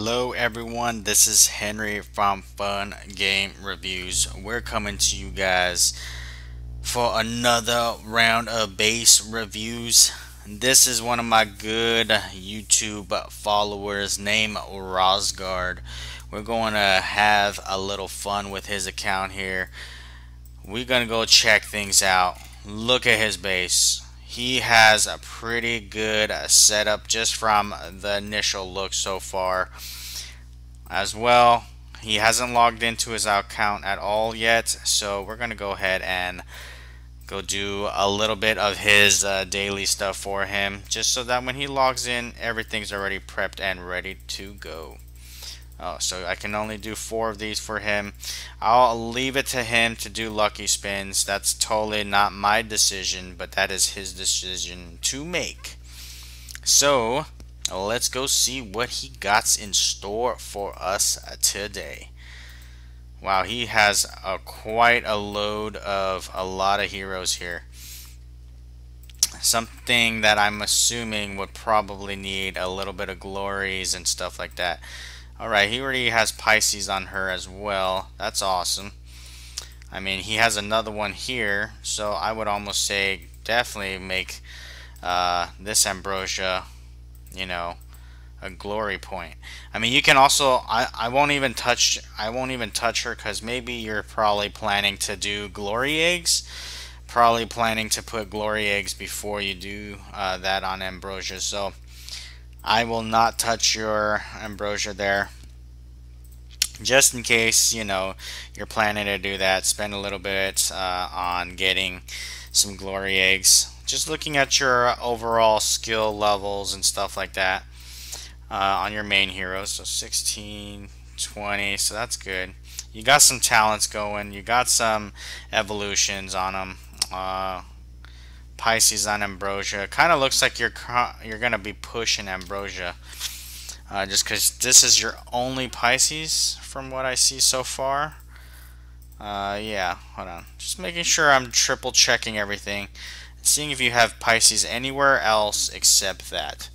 Hello everyone, this is Henry from Fun Game Reviews. We're coming to you guys for another round of base reviews. This is one of my good YouTube followers named Rhosgard. We're going to have a little fun with his account here. We're going to go check things out. Look at his base. He has a pretty good setup just from the initial look so far. As well, he hasn't logged into his account at all yet, so we're going to go ahead and go do a little bit of his daily stuff for him, just so that when he logs in, everything's already prepped and ready to go. Oh, so I can only do 4 of these for him. I'll leave it to him to do lucky spins. That's totally not my decision, but that is his decision to make. So let's go see what he got in store for us today. Wow, he has quite a load of a lot of heroes here. Something that I'm assuming would probably need a little bit of glories and stuff like that. Alright, he already has Pisces on her as well. That's awesome. I mean, he has another one here, so I would almost say definitely make this Ambrosia, you know, a glory point. I mean, you can also I won't even touch her, because maybe you're probably planning to do glory eggs. Probably planning to put glory eggs before you do that on Ambrosia. So I will not touch your Ambrosia there, just in case, you know, you're planning to do that. Spend a little bit on getting some glory eggs. Just looking at your overall skill levels and stuff like that on your main heroes. So 16, 20, so that's good. You got some talents going. You got some evolutions on them. Pisces on Ambrosia. Kind of looks like you're gonna be pushing Ambrosia, just because this is your only Pisces from what I see so far. Yeah, hold on. Just making sure I'm triple checking everything, seeing if you have Pisces anywhere else except that.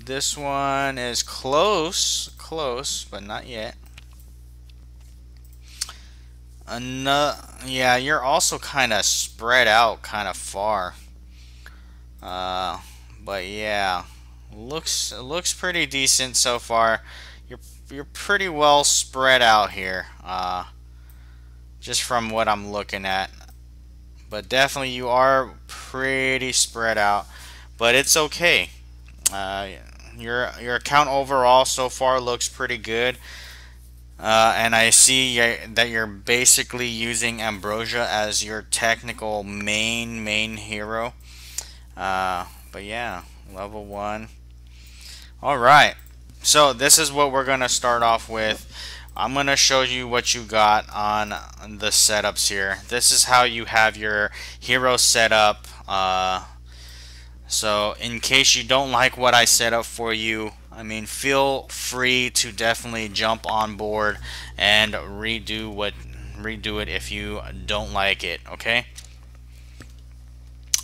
This one is close, but not yet. Yeah, you're also kind of spread out kind of far. But yeah, looks pretty decent so far. You're pretty well spread out here, just from what I'm looking at. But definitely you are pretty spread out, but it's okay. Your account overall so far looks pretty good. And I see that you're basically using Ambrosia as your technical main hero. But yeah, level 1. Alright, so this is what we're going to start off with. I'm going to show you what you got on the setups here. This is how you have your hero set up. So in case you don't like what I set up for you, I mean, feel free to definitely jump on board and redo it if you don't like it, okay?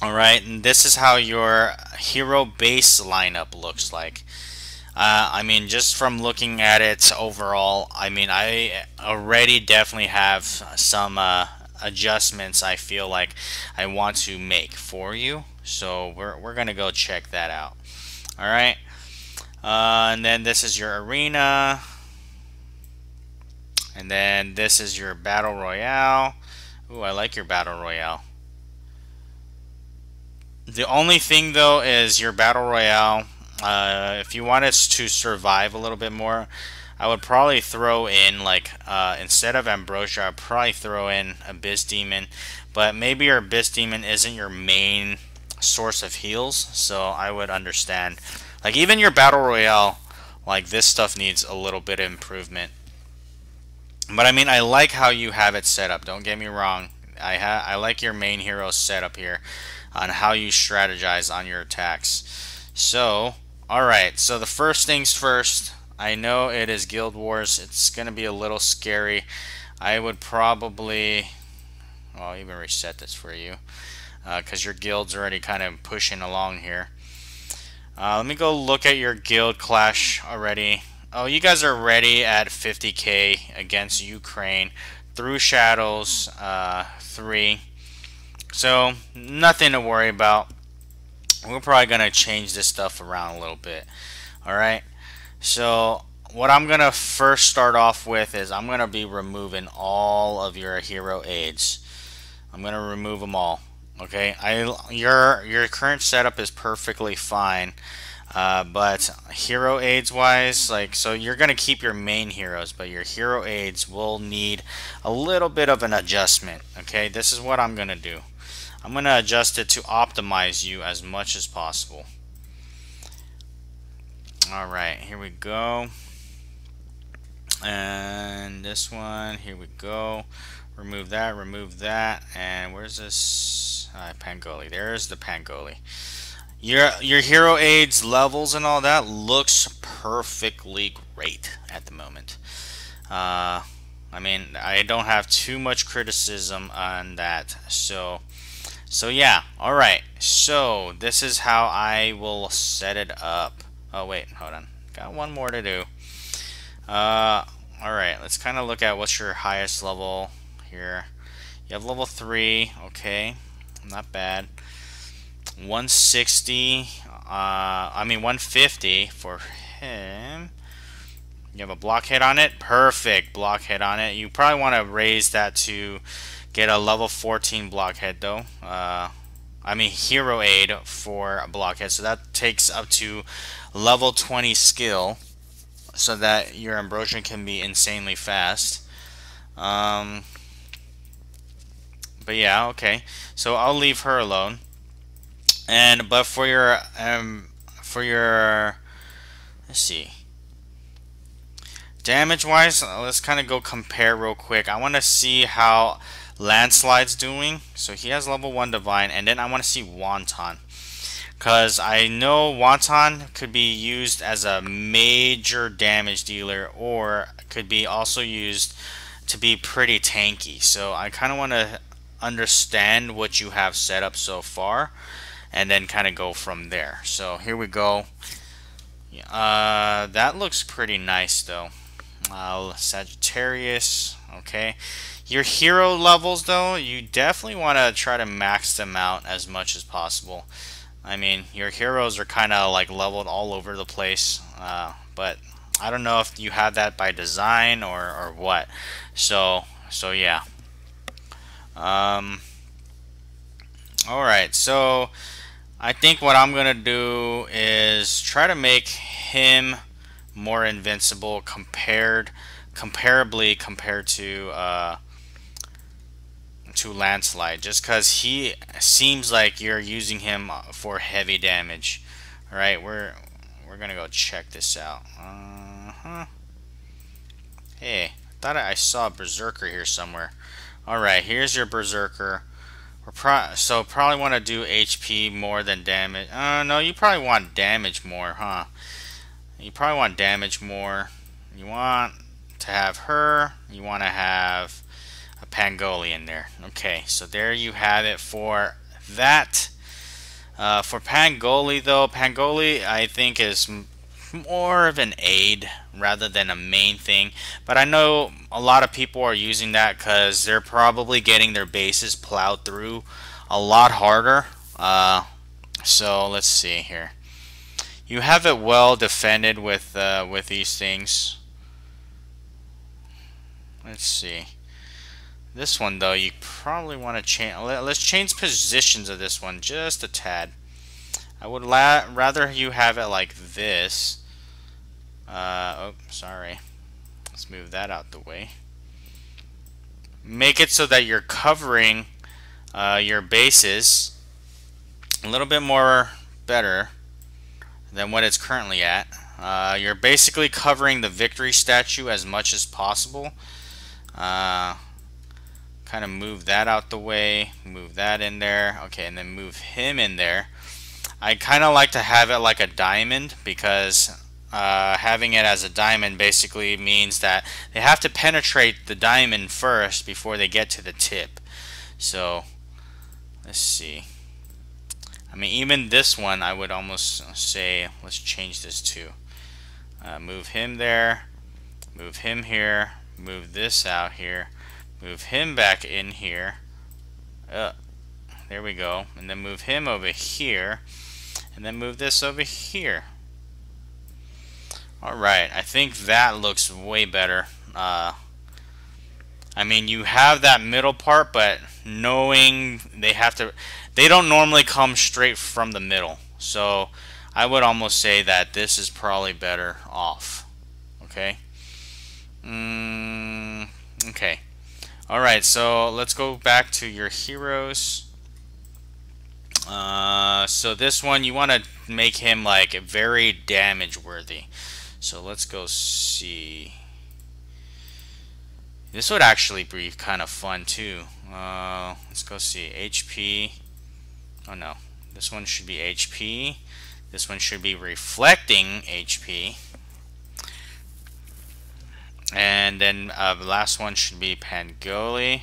Alright, and this is how your hero base lineup looks like. I mean, just from looking at it overall, I mean, I already definitely have some adjustments I feel like I want to make for you. So we're gonna go check that out. Alright. And then this is your arena, and then this is your battle royale. Ooh, I like your battle royale. The only thing though is your battle royale, if you want us to survive a little bit more, I would probably throw in, like, instead of Ambrosia, I'd probably throw in Abyss Demon. But maybe your Abyss Demon isn't your main source of heals, so I would understand. Like, even your battle royale, like, this stuff needs a little bit of improvement. But I mean, I like how you have it set up, don't get me wrong. I like your main hero setup here on how you strategize on your attacks. So alright, so the first things first, I know it is Guild Wars. It's gonna be a little scary. I would probably, well, I'll even reset this for you, because your guild's already kind of pushing along here. Let me go look at your guild clash already. Oh, you guys are ready at 50k against Ukraine through Shadows 3. So, nothing to worry about. We're probably going to change this stuff around a little bit. Alright? So, what I'm going to first start off with is I'm going to be removing all of your hero aids. I'm going to remove them all. Okay, your current setup is perfectly fine, but hero aids wise, like, so you're gonna keep your main heroes, but your hero aids will need a little bit of an adjustment. Okay, this is what I'm gonna do. I'm gonna adjust it to optimize you as much as possible. All right, here we go, and this one, here we go. Remove that, and where's this Pangoli? There's the Pangoli. Your hero aids levels and all that looks perfectly great at the moment. I mean, I don't have too much criticism on that. So yeah. All right. So this is how I will set it up. Oh wait, hold on. Got one more to do. All right. Let's kind of look at what's your highest level here. You have level 3, okay, not bad. 160, I mean 150 for him. You have a blockhead on it, perfect blockhead on it. You probably want to raise that to get a level 14 blockhead though. I mean hero aid for a blockhead, so that takes up to level 20 skill, so that your Ambrosian can be insanely fast. But yeah, okay. So I'll leave her alone. But for your let's see. Damage wise, let's kind of go compare real quick. I want to see how Landslide's doing. So he has level 1 divine, and then I want to see Wonton, because I know Wonton could be used as a major damage dealer, or could be also used to be pretty tanky. So I kind of want to understand what you have set up so far, and then kind of go from there. So here we go. That looks pretty nice though. Sagittarius, okay. Your hero levels though, you definitely want to try to max them out as much as possible. I mean, your heroes are kind of like leveled all over the place, but I don't know if you have that by design or what. So yeah. Alright, so I think what I'm gonna do is try to make him more invincible comparably compared to Landslide, just because he seems like you're using him for heavy damage. Alright, we're gonna go check this out. Hey, I thought I saw a Berserker here somewhere. Alright, here's your Berserker. Probably want to do HP more than damage. No, you probably want damage more, huh? You probably want damage more. You want to have her. You want to have a Pangoli in there. Okay, so there you have it for that. For Pangoli, though, Pangoli I think is more of an aid rather than a main thing, but I know a lot of people are using that because they're probably getting their bases plowed through a lot harder. So let's see here. You have it well defended with these things. Let's see. This one though, you probably want to change. Let's change positions of this one just a tad. I would rather you have it like this. Oh, sorry. Let's move that out the way. Make it so that you're covering your bases a little bit more better than what it's currently at. You're basically covering the victory statue as much as possible. Kind of move that out the way, move that in there. Okay, and then move him in there. I kind of like to have it like a diamond, because having it as a diamond basically means that they have to penetrate the diamond first before they get to the tip. So let's see. I mean, even this one, I would almost say, let's change this to move him there, move him here, move this out here, move him back in here. There we go. And then move him over here, and then move this over here. Alright, I think that looks way better. I mean, you have that middle part, but knowing they don't normally come straight from the middle. So I would almost say that this is probably better off. Okay. Okay. Alright, so let's go back to your heroes. So this one, you want to make him like very damage worthy. So let's go see. This would actually be kind of fun too. Let's go see. HP. Oh no. This one should be HP. This one should be reflecting HP. And then the last one should be Pangoli.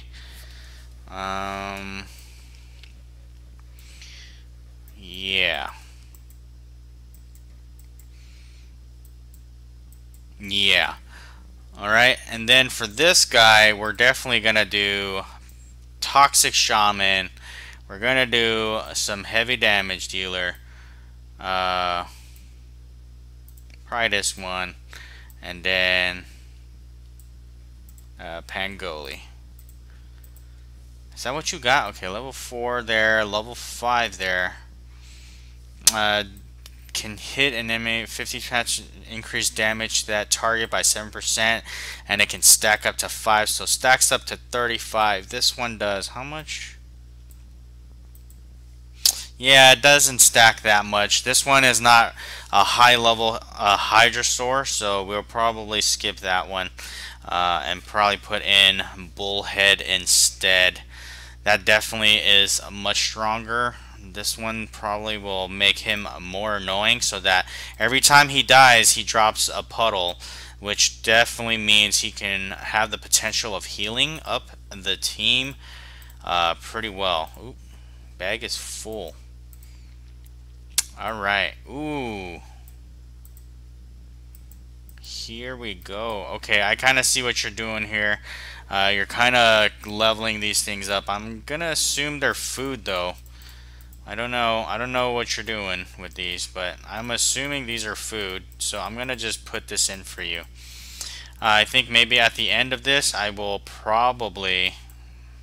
Yeah. Yeah. Alright, and then for this guy, we're definitely going to do Toxic Shaman. We're going to do some heavy damage dealer. Probably this one. And then Pangoli. Is that what you got? Okay, level 4 there, level 5 there. Can hit an enemy 50% increased damage to that target by 7%, and it can stack up to 5, so stacks up to 35. This one does how much? Yeah, it doesn't stack that much. This one is not a high level Hydrasaur, so we'll probably skip that one and probably put in Bullhead instead. That definitely is much stronger. This one probably will make him more annoying, so that every time he dies, he drops a puddle, which definitely means he can have the potential of healing up the team pretty well. Ooh, bag is full. Alright, ooh. Here we go. Okay, I kind of see what you're doing here. You're kind of leveling these things up. I'm gonna assume they're food though. I don't know what you're doing with these, but I'm assuming these are food, so I'm gonna just put this in for you. I think maybe at the end of this I will probably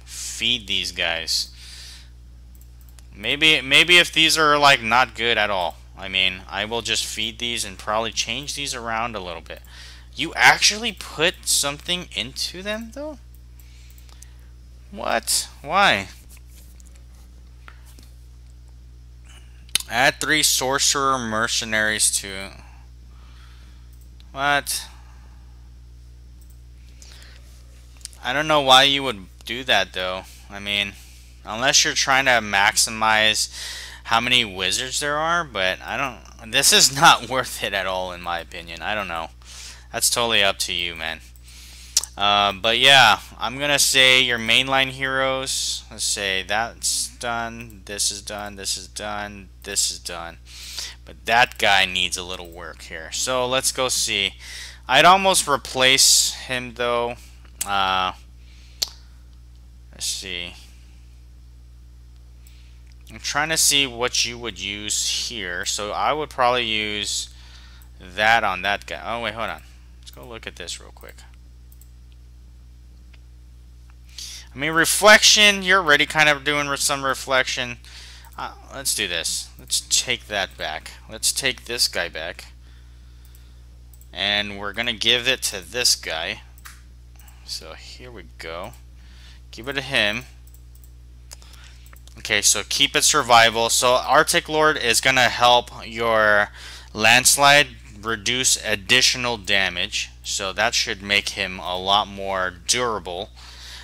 feed these guys. Maybe if these are like not good at all, I mean, I will just feed these and probably change these around a little bit. You actually put something into them though? What? Why? Add 3 sorcerer mercenaries to... What? I don't know why you would do that though. I mean, unless you're trying to maximize how many wizards there are, but I don't... This is not worth it at all in my opinion. I don't know. That's totally up to you, man. But yeah, I'm gonna say your mainline heroes. Let's say that's done, this is done, this is done, this is done. But that guy needs a little work here. So let's go see. I'd almost replace him though. Let's see. I'm trying to see what you would use here. So I would probably use that on that guy. Oh wait, hold on. Let's go look at this real quick. I mean, reflection, you're already kind of doing some reflection. Let's do this. Let's take that back. Let's take this guy back. And we're going to give it to this guy. So here we go. Give it to him. Okay, so keep it survival. So Arctic Lord is going to help your landslide reduce additional damage. So that should make him a lot more durable.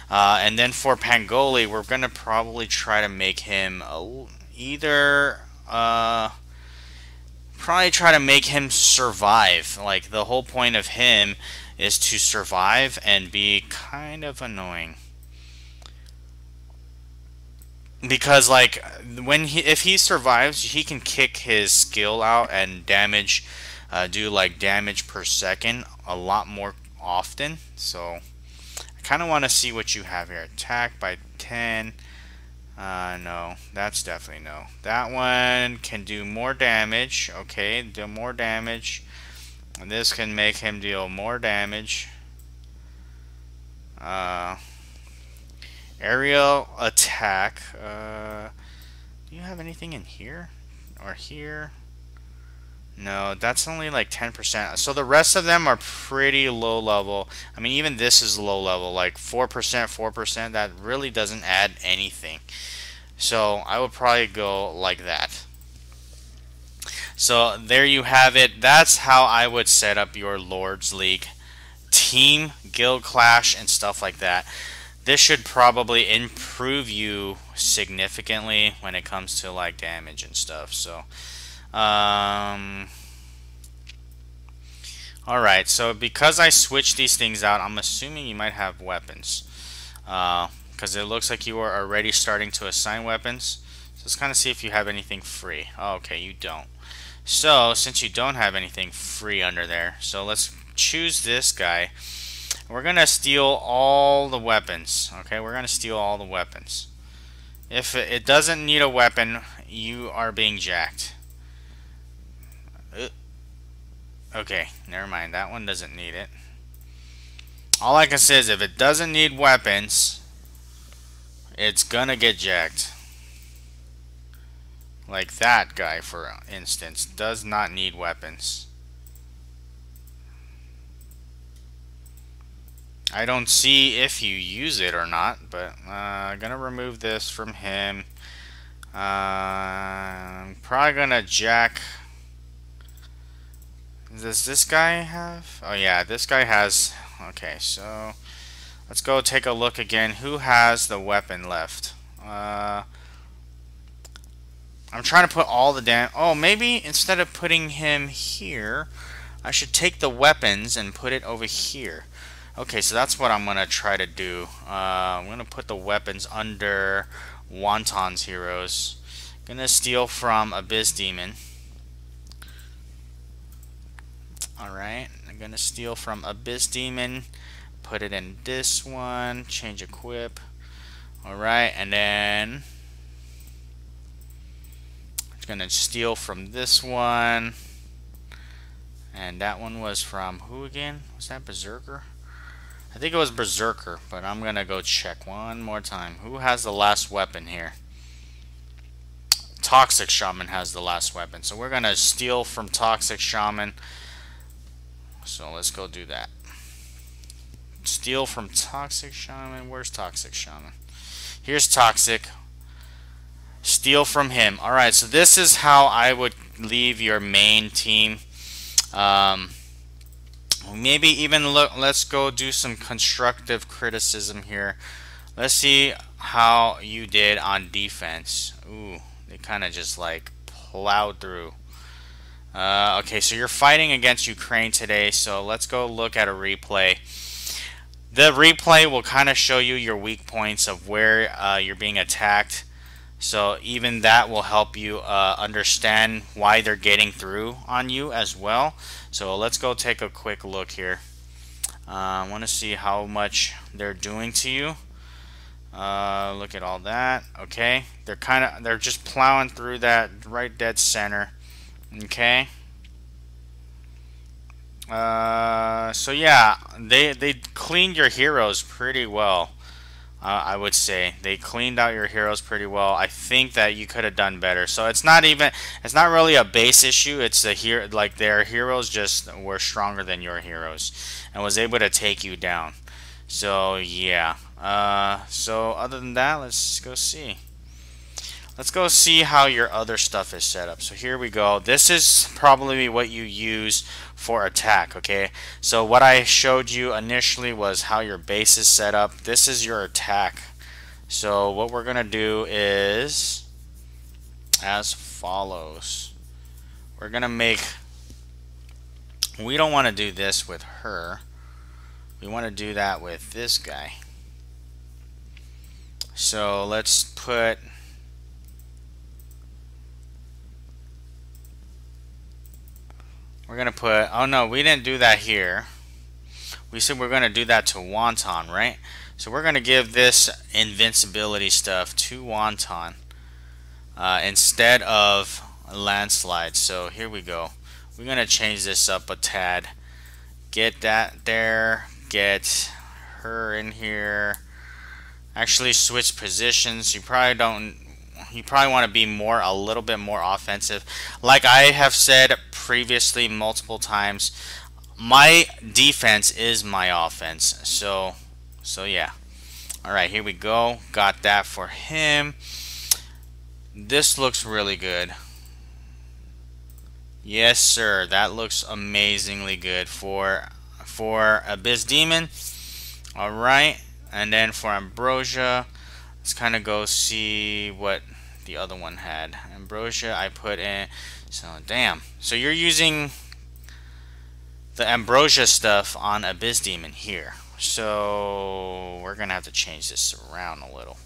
And then for Pangoli, we're going to probably try to make him probably try to make him survive. Like, the whole point of him is to survive and be kind of annoying. because like if he survives, he can kick his skill out and damage, do like damage per second a lot more often. So I kind of want to see what you have here. Attack by 10. No, that's definitely no. That one can do more damage. Okay, do more damage. And this can make him deal more damage. Uh, Aerial attack. Do you have anything in here? Or here? No, that's only like 10%. So the rest of them are pretty low level. I mean, even this is low level. Like 4%, 4%. That really doesn't add anything. So I would probably go like that. So there you have it. That's how I would set up your Lords League team, guild clash, and stuff like that. This should probably improve you significantly when it comes to like damage and stuff. So alright, so because I switched these things out, I'm assuming you might have weapons. Because it looks like you are already starting to assign weapons. So let's kind of see if you have anything free. Oh, okay, you don't. So, since you don't have anything free under there, so let's choose this guy. We're going to steal all the weapons. Okay, we're going to steal all the weapons. If it doesn't need a weapon, you are being jacked. Okay, never mind. That one doesn't need it. All I can say is if it doesn't need weapons, it's gonna get jacked. Like that guy, for instance, does not need weapons. I don't see if you use it or not, but I'm gonna remove this from him. I'm probably gonna jack. Does this guy have? Oh yeah, this guy has. Okay, so let's go take a look again. Who has the weapon left? I'm trying to put all the damn. Oh, maybe instead of putting him here, I should take the weapons and put it over here. Okay, so that's what I'm gonna try to do. I'm gonna put the weapons under Wonton's heroes. Gonna steal from Abyss Demon. Alright, I'm gonna steal from Abyss Demon, put it in this one, change equip. Alright, and then I'm gonna steal from this one. And that one was from who again? Was that Berserker? I think it was Berserker, but I'm gonna go check one more time. Who has the last weapon here? Toxic Shaman has the last weapon. So we're gonna steal from Toxic Shaman. So let's go do that. Steal from Toxic Shaman. Where's Toxic Shaman? Here's Toxic. Steal from him. Alright, so this is how I would leave your main team. Maybe even look. Let's go do some constructive criticism here. Let's see how you did on defense. Ooh, they kind of just like plowed through. Okay, so you're fighting against Ukraine today, so let's go look at a replay. The replay will kind of show you your weak points of where you're being attacked. So even that will help you understand why they're getting through on you as well. So let's go take a quick look here. I want to see how much they're doing to you. Look at all that. Okay, they're just plowing through that right dead center. Okay. So yeah, they cleaned your heroes pretty well. I would say they cleaned out your heroes pretty well. I think that you could have done better. So it's not really a base issue. It's like their heroes just were stronger than your heroes and was able to take you down. So yeah. So other than that, let's go see. Let's go see how your other stuff is set up. So here we go. This is probably what you use for attack, okay? So what I showed you initially was how your base is set up. This is your attack. So what we're going to do is as follows. We're going to make... We don't want to do this with her. We want to do that with this guy. So let's put we're gonna put, oh no, we didn't do that here. We said we're gonna do that to Wonton, right? So we're gonna give this invincibility stuff to Wonton instead of Landslide. So here we go. We're gonna change this up a tad. Get that there. Get her in here. Actually, switch positions. You probably don't. You probably want to be a little bit more offensive. Like I have said previously multiple times, my defense is my offense. So yeah. All right, here we go. Got that for him. This looks really good. Yes, sir. That looks amazingly good for Abyss Demon. All right, and then for Ambrosia, let's kind of go see what the other one had. Ambrosia, I put in. So damn. So you're using the Ambrosia stuff on Abyss Demon here. So we're gonna have to change this around a little.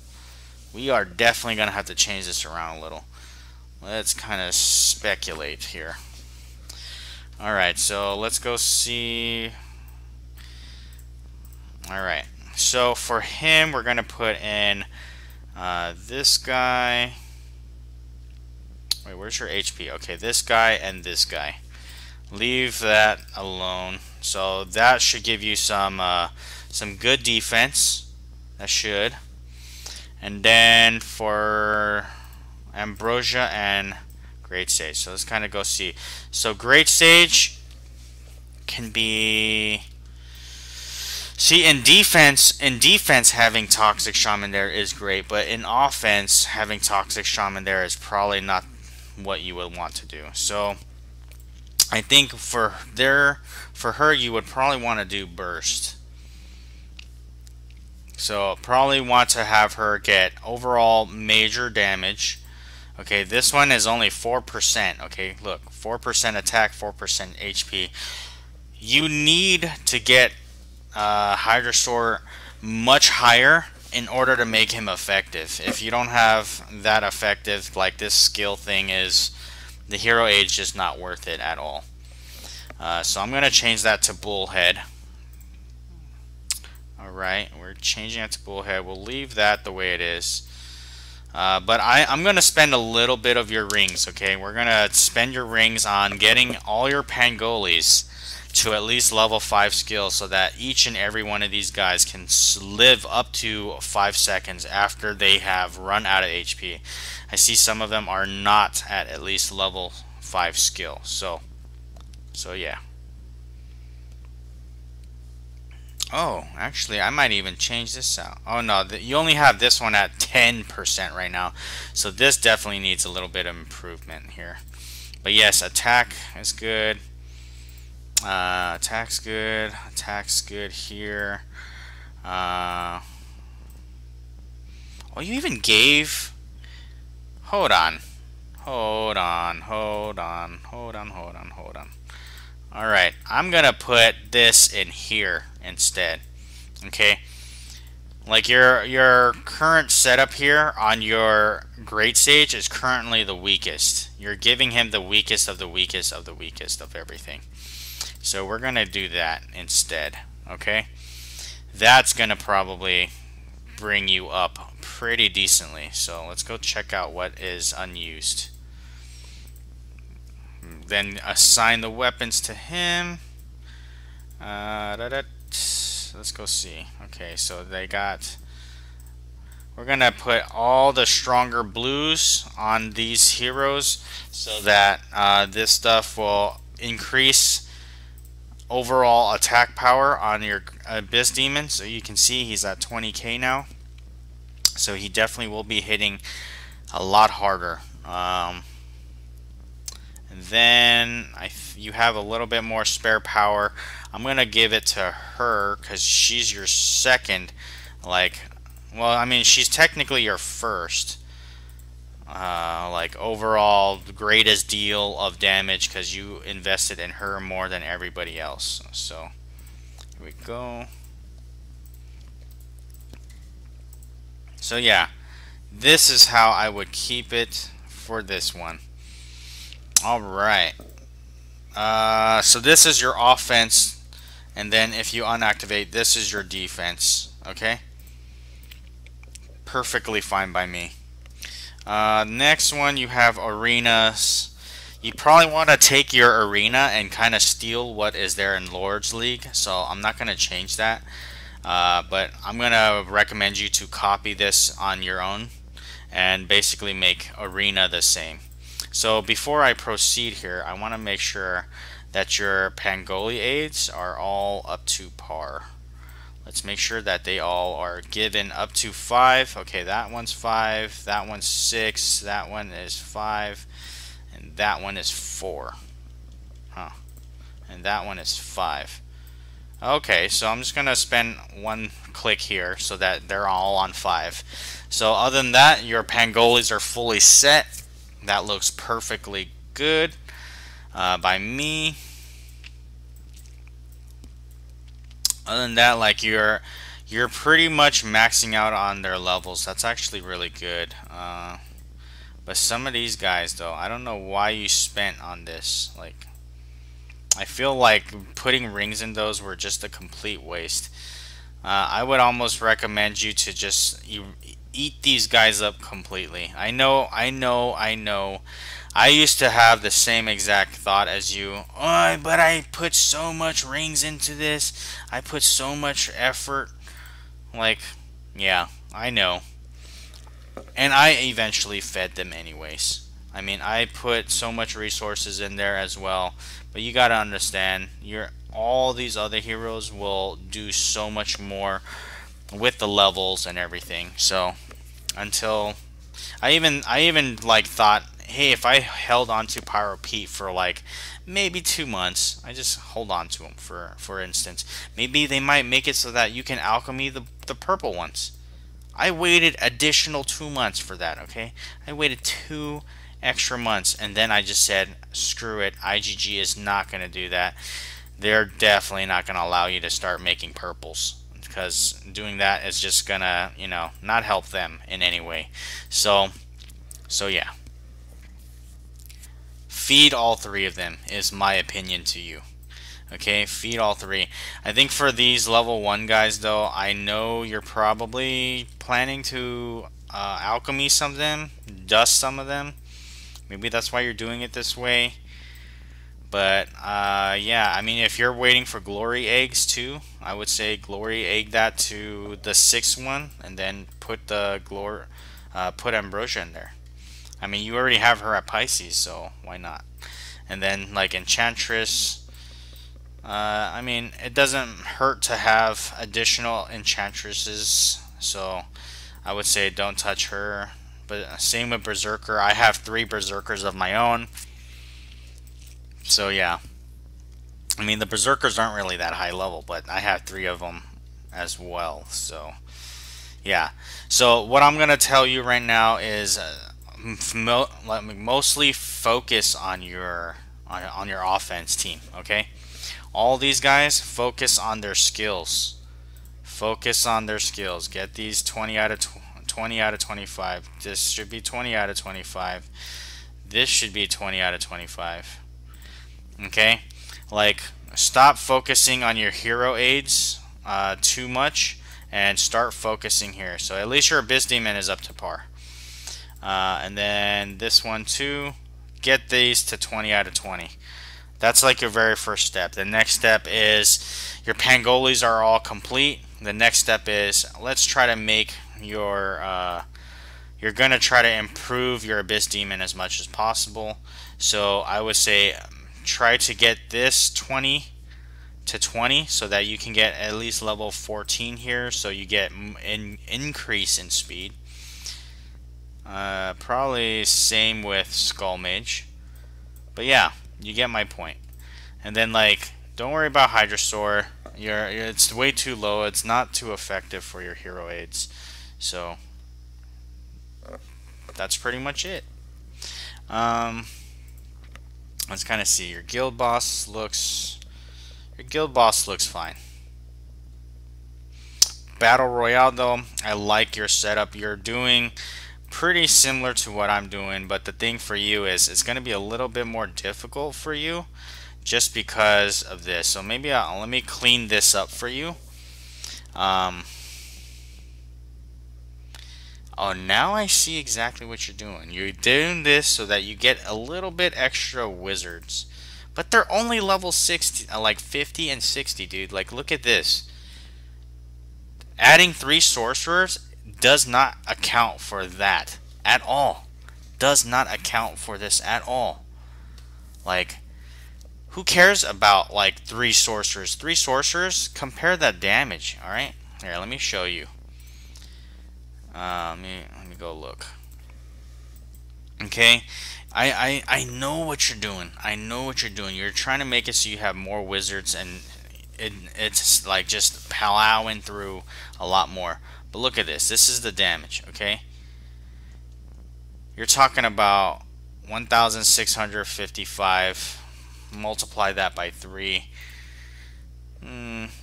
We are definitely gonna have to change this around a little. Let's kind of speculate here. All right, so let's go see. All right, so for him, we're gonna put in this guy. Wait, where's your HP? Okay, this guy and this guy. Leave that alone. So that should give you some good defense. That should. And then for Ambrosia and Great Sage. So let's kind of go see. So Great Sage can be. See, in defense having Toxic Shaman there is great, but in offense having Toxic Shaman there is probably not what you would want to do. So I think for her you would probably want to do Burst. So probably want to have her get overall major damage. Okay, this one is only 4%. Okay, look, 4% attack, 4% HP. You need to get Hydrasaur much higher in order to make him effective. If you don't have that effective, like this skill thing is, the hero age is not worth it at all. So I'm going to change that to Bullhead. Alright, we're changing it to Bullhead. We'll leave that the way it is. But I'm going to spend a little bit of your rings, okay? We're going to spend your rings on getting all your Pangolis to at least level 5 skills so that each and every one of these guys can live up to 5 seconds after they have run out of HP. I see some of them are not at least level 5 skill. So yeah. Oh, actually, I might even change this out. Oh no, you only have this one at 10% right now. So this definitely needs a little bit of improvement here. But yes, attack is good. Attack's good. Attack's good here. Oh, you even gave. Hold on. Hold on. Alright, I'm gonna put this in here instead. Okay? Like your current setup here on your Great Sage is currently the weakest. You're giving him the weakest of the weakest of the weakest of everything. So we're gonna do that instead. Okay? That's gonna probably bring you up pretty decently. So let's go check out what is unused. Then assign the weapons to him. Let's go see. Okay, so they got. We're gonna put all the stronger blues on these heroes so that this stuff will increase overall attack power on your Abyss Demon. So you can see he's at 20k now. So he definitely will be hitting a lot harder. And then you have a little bit more spare power. I'm gonna give it to her because she's your second. Like, well, I mean, she's technically your first. Like overall greatest deal of damage because you invested in her more than everybody else. So here we go. So yeah, this is how I would keep it for this one. Alright, So this is your offense, and then if you unactivate, this is your defense. Okay, perfectly fine by me. Next one, you have arenas. You probably want to take your arena and kind of steal what is there in Lord's League, so I'm not going to change that. But I'm going to recommend you to copy this on your own and basically make arena the same. So before I proceed here, I want to make sure that your Pangoli aids are all up to par. Let's make sure that they all are given up to 5. Okay, that one's 5, that one's 6, that one is 5, and that one is 4. Huh. And that one is 5. Okay, so I'm just gonna spend one click here so that they're all on 5. So other than that, your Pangolis are fully set. That looks perfectly good by me. Other than that, like you're pretty much maxing out on their levels. That's actually really good. But some of these guys, though, I don't know why you spent on this. Like, I feel like putting rings in those were just a complete waste. I would almost recommend you to just eat these guys up completely. I know. I used to have the same exact thought as you. Oh, but I put so much rings into this. I put so much effort. Like, yeah, I know. And I eventually fed them anyways. I mean, I put so much resources in there as well. But you gotta understand, all these other heroes will do so much more with the levels and everything. So until I even like thought, hey, if I held on to Pyro Pete for like maybe 2 months, I just hold on to them for instance. Maybe they might make it so that you can alchemy the purple ones. I waited additional 2 months for that, okay? I waited 2 extra months, and then I just said, screw it, IGG is not going to do that. They're definitely not going to allow you to start making purples, because doing that is just going to, you know, not help them in any way. So yeah. Feed all 3 of them is my opinion to you. Okay, feed all 3. I think for these level 1 guys, though, I know you're probably planning to alchemy some of them, dust some of them. Maybe that's why you're doing it this way. But yeah, I mean, if you're waiting for glory eggs too, I would say glory egg that to the 6th one, and then put the put Ambrosia in there. I mean, you already have her at Pisces, so why not? And then like Enchantress. I mean, it doesn't hurt to have additional enchantresses, so I would say don't touch her. But same with Berserker. I have 3 Berserkers of my own. So yeah. I mean, the Berserkers aren't really that high level, but I have 3 of them as well. So yeah. So what I'm going to tell you right now is mostly focus on your offense team, okay? All these guys, focus on their skills. Focus on their skills. Get these 20 out of 20 out of 25. This should be 20 out of 25. This should be 20 out of 25. Okay? Like, stop focusing on your hero aids too much and start focusing here. So at least your Abyss Demon is up to par. And then this one too. Get these to 20 out of 20. That's like your very first step. The next step is your Pangolis are all complete. The next step is let's try to make your you're going to try to improve your Abyss Demon as much as possible. So I would say try to get this 20 to 20 so that you can get at least level 14 here, so you get an increase in speed. Probably same with Skull Mage. But yeah, you get my point. And then, like, don't worry about Hydrasaur. It's way too low. It's not too effective for your hero aids. So that's pretty much it. Let's kind of see. Your guild boss looks fine. Battle Royale, though, I like your setup. You're doing pretty similar to what I'm doing, but the thing for you is it's going to be a little bit more difficult for you, just because of this. So maybe let me clean this up for you. Oh, now I see exactly what you're doing. You're doing this so that you get a little bit extra wizards. But they're only level 60, like 50 and 60, dude. Like, look at this. Adding 3 sorcerers does not account for that at all. Does not account for this at all. Like, who cares about, like, 3 sorcerers? 3 sorcerers? Compare that damage, alright? Here, let me show you. Let me go look. Okay, I know what you're doing. I know what you're doing. You're trying to make it so you have more wizards, and it's like just plowing through a lot more. But look at this. This is the damage. Okay, you're talking about 1,655. Multiply that by 3.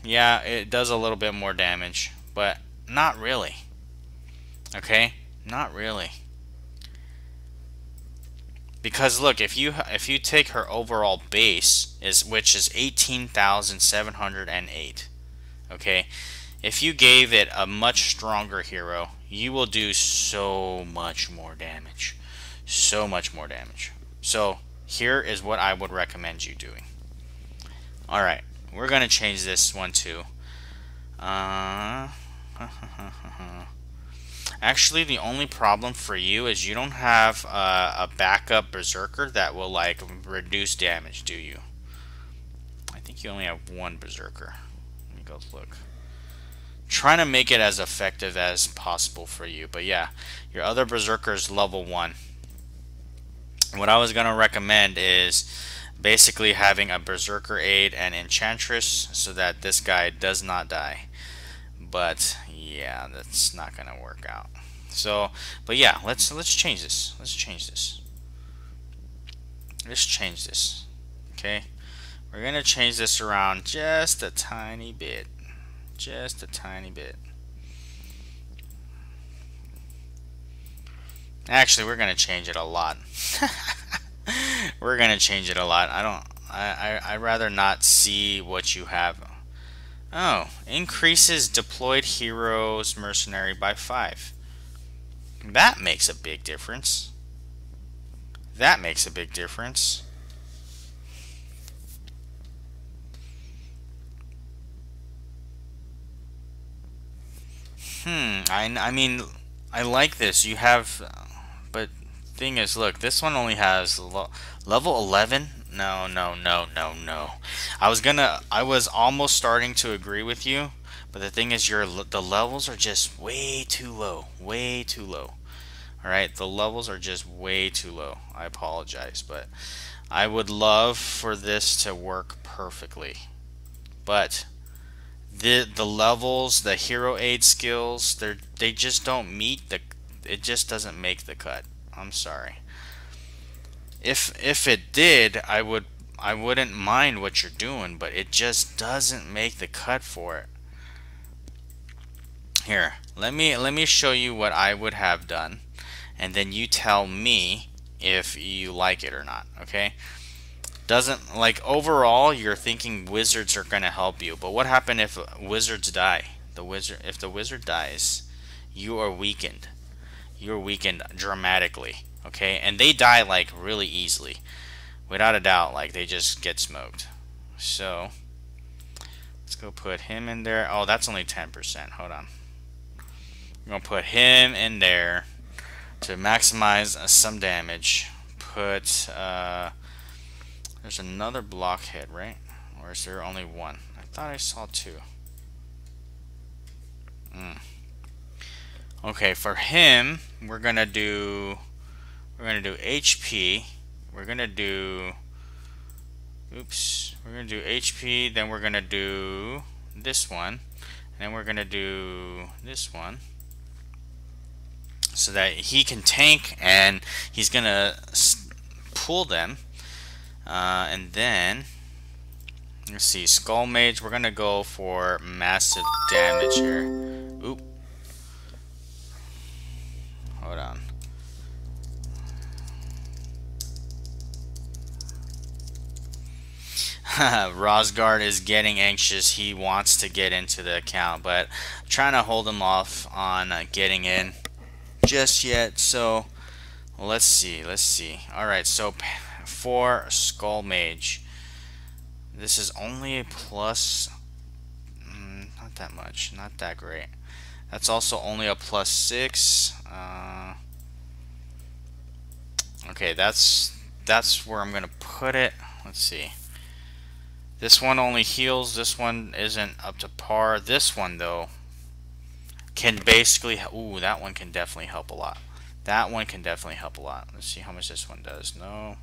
Yeah, it does a little bit more damage, but not really. Okay, not really. Because look, if you take her overall base, which is 18,708, okay, if you gave it a much stronger hero, you will do so much more damage, so much more damage. So here is what I would recommend you doing. All right, we're gonna change this one too. Actually, the only problem for you is you don't have a backup berserker that will like reduce damage, do you? I think you only have 1 berserker. Let me go look. Trying to make it as effective as possible for you, but yeah, your other berserker is level 1. What I was gonna recommend is basically having a berserker aid and enchantress so that this guy does not die. But yeah, that's not gonna work out. So, but yeah, let's change this. Let's change this. Let's change this. Okay, we're gonna change this around just a tiny bit. Just a tiny bit. Actually, we're gonna change it a lot. We're gonna change it a lot. I'd rather not see what you have. Oh, increases deployed heroes mercenary by 5. That makes a big difference. That makes a big difference. I mean, I like this. You have, but thing is, look, this one only has level 11. No, no, no, no, no. I was almost starting to agree with you, but the thing is, the levels are just way too low, way too low. All right, the levels are just way too low. I apologize, but I would love for this to work perfectly, but the levels, the hero aid skills, they just don't meet the. It just doesn't make the cut. I'm sorry. If it did, I wouldn't mind what you're doing, but it just doesn't make the cut for it. Here, let me show you what I would have done, and then you tell me if you like it or not. Okay? Doesn't, like, overall you're thinking wizards are gonna help you, but what happens if wizards die? If the wizard dies, you are weakened. You're weakened dramatically. Okay, and they die like really easily, without a doubt. Like, they just get smoked. So let's go put him in there. Oh, that's only 10%. Hold on. We're gonna put him in there to maximize some damage. Put there's another blockhead, right? Or is there only 1? I thought I saw 2. Okay, for him, we're gonna do HP. We're gonna do HP, then we're gonna do this one, and then we're gonna do this one, so that he can tank and he's gonna pull them. And then let's see, Skull Mage, we're gonna go for massive damage here. Oop. Hold on. Rhosgard is getting anxious. He wants to get into the account, but I'm trying to hold him off on getting in just yet. So let's see. Let's see. All right. So for Skull Mage, this is only a plus. Not that much. Not that great. That's also only a +6. Okay, that's where I'm gonna put it. Let's see. This one only heals. This one isn't up to par. This one though can basically. Ooh, that one can definitely help a lot. That one can definitely help a lot. Let's see how much this one does. No.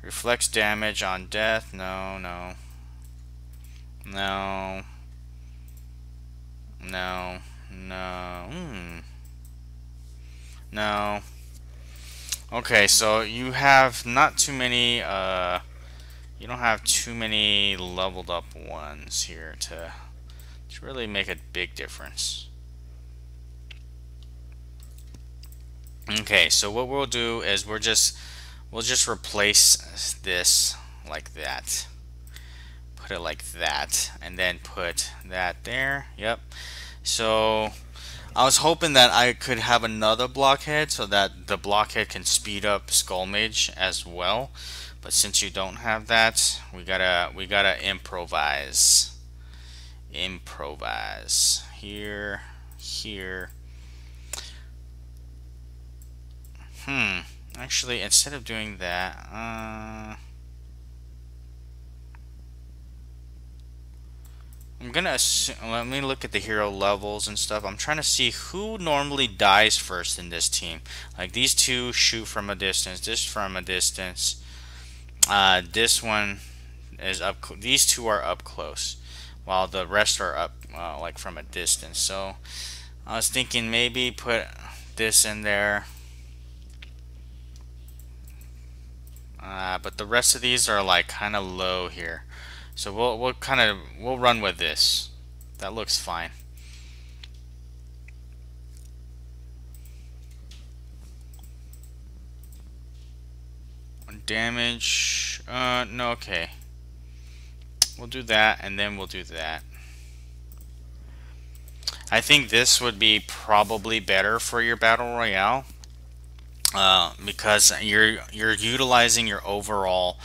Reflects damage on death. No, no. No. No. No. No. Okay, so you have not too many, you don't have too many leveled up ones here to really make a big difference. Okay, so what we'll do is we'll just replace this like that. Put it like that, and then put that there. Yep. So I was hoping that I could have another blockhead so that the blockhead can speed up Skull Mage as well. But since you don't have that, we gotta improvise. Improvise. Here. Actually, instead of doing that, I'm gonna assume, let me look at the hero levels and stuff. I'm trying to see who normally dies first in this team. Like these two shoot from a distance, this from a distance. This one is up. These two are up close, while the rest are up like from a distance. So I was thinking maybe put this in there. But the rest of these are like kind of low here. So we'll run with this. That looks fine. Damage, no, okay. We'll do that, and then we'll do that. I think this would be probably better for your battle royale, because you're utilizing your overall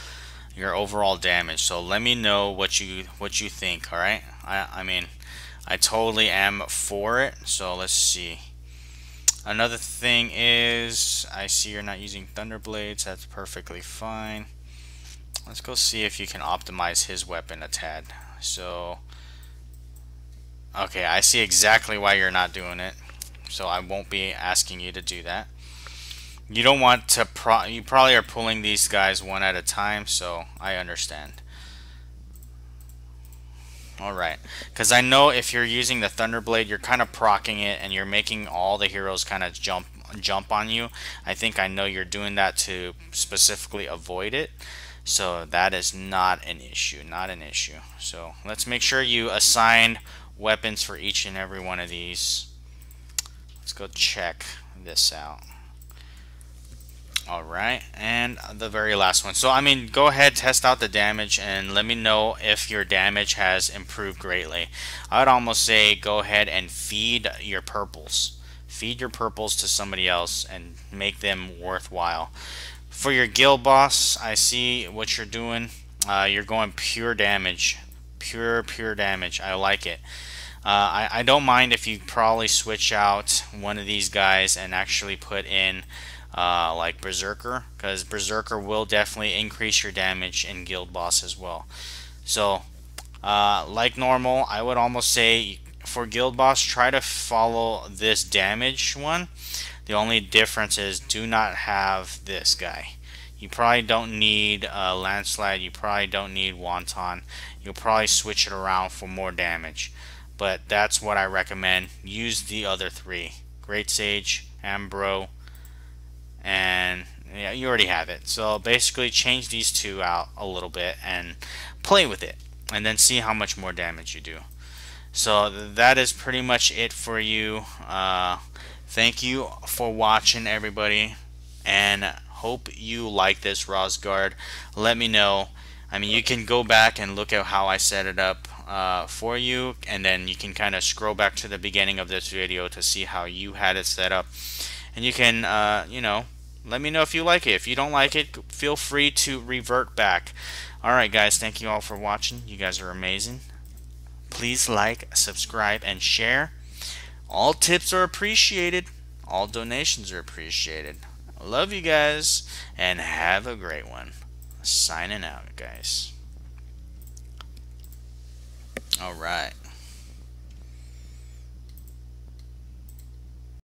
damage. So let me know what you think. All right. I mean, I totally am for it. So let's see. Another thing is, I see you're not using Thunderblades. That's perfectly fine. Let's go see if you can optimize his weapon a tad. So, okay, I see exactly why you're not doing it. So I won't be asking you to do that. You don't want to you probably are pulling these guys one at a time, so I understand. Alright, because I know if you're using the Thunderblade, you're kind of proccing it and you're making all the heroes kind of jump on you. I think I know you're doing that to specifically avoid it. So that is not an issue, not an issue. So let's make sure you assign weapons for each and every one of these. Let's go check this out. Alright, and the very last one. So, I mean, go ahead, test out the damage, and let me know if your damage has improved greatly. I would almost say go ahead and feed your purples. Feed your purples to somebody else and make them worthwhile. For your guild boss, I see what you're doing. You're going pure damage. Pure damage. I like it. I don't mind if you probably switch out one of these guys and actually put in like Berserker, because Berserker will definitely increase your damage in guild boss as well. So like normal, I would almost say for guild boss, try to follow this damage one. The only difference is do not have this guy. You probably don't need Landslide, you probably don't need Wonton. You'll probably switch it around for more damage, but that's what I recommend. Use the other three: Great Sage, Ambro, and yeah, you already have it. So basically change these two out a little bit and play with it, and then see how much more damage you do. So that is pretty much it for you. Thank you for watching, everybody, and hope you like this Rhosgard. Let me know. I mean, you can go back and look at how I set it up for you, and then you can kind of scroll back to the beginning of this video to see how you had it set up. And you can, let me know if you like it. If you don't like it, feel free to revert back. Alright guys, thank you all for watching. You guys are amazing. Please like, subscribe, and share. All tips are appreciated. All donations are appreciated. I love you guys, and have a great one. Signing out, guys. Alright.